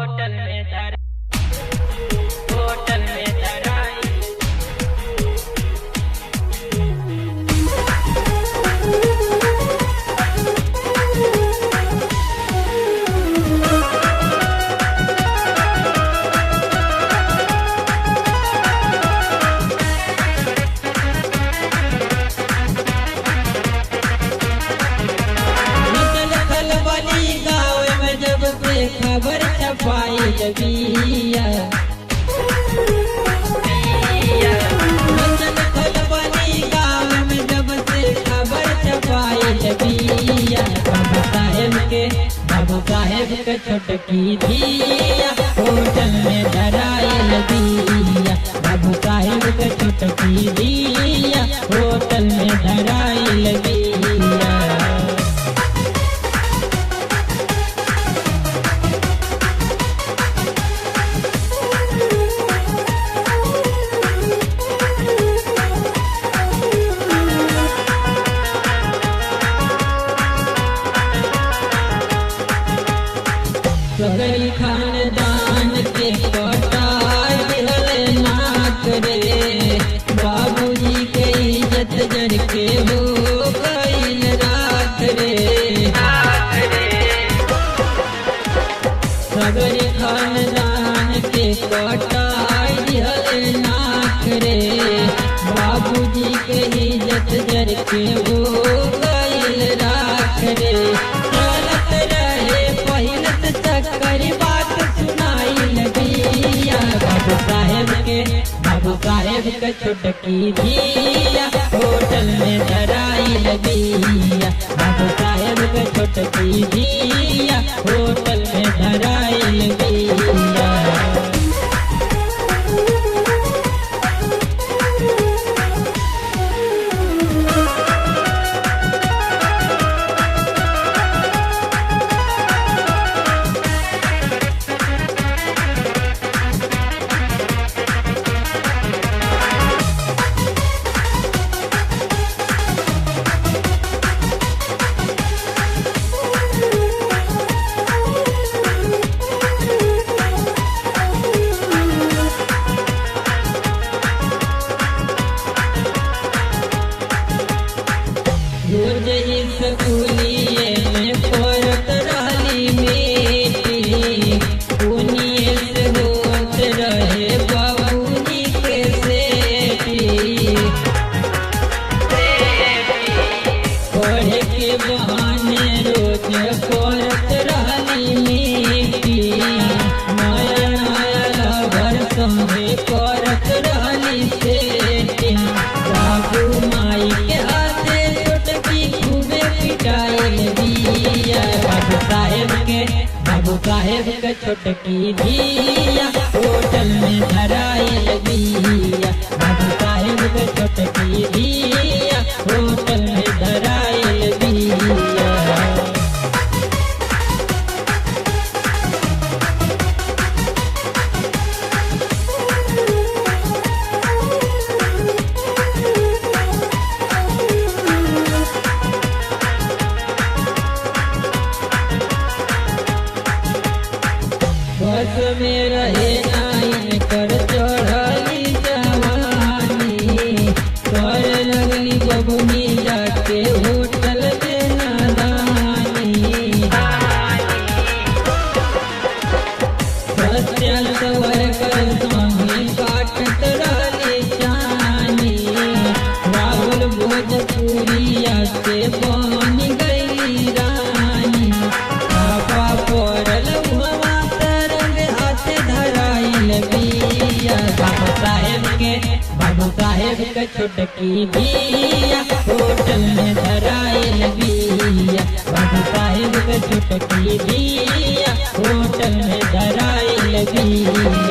Hotel में धराई। खबर छपाई जबिया खलबली गाँव में जब से खबर छपाई जबिया बाबू साहेब के छोटकी धिया होटल में धराइल बिया। बाबू साहेब के छोटकी धिया होटल में धराइल बिया। सगरी खानदान के कटाई नाक रे बाबूजी के इज्जत जर के हो गईल रात रे। सगरी खानदान के कटाई नाक रे बाबूजी के इज्जत जर के हो गईल रात रे। चलत रहे पहिलत चक्कर बात सुनाई बिया। बाबू साहेब के छोटकी धिया होटल में धराइल बिया। बाबू साहेब के छोटकी धिया होटल में धराइल बिया। रोज स्कूलिए में पढ़त रहली बेटी उन्हीं से होत रहे बाबूजी के सेठी। पढ़े के बहाने रोज पढ़त रहली बेटी नया नया लवर संगे करत रहली सेठी। बाबू माई के हाथे खूबे पिटाइल बिया। बाबू साहेब के छोटकी धिया होटल में धराइल बिया। बाबू साहेब के छोटकी धिया होटल में धराइल बिया। बस में रहे नाइन कर चढ़ली जवानी कर लगली बबुनी जाके होटल में नादानी। सत्या सवर कर स्वामी काटत रहली चानी राहुल भोजपुरिया से बन गई रानी। बाबा पड़ल बाबू साहेब के छोटकी धिया होटल में धराइल बिया। बाबू साहेब के छोटकी धिया होटल में धराइल बिया।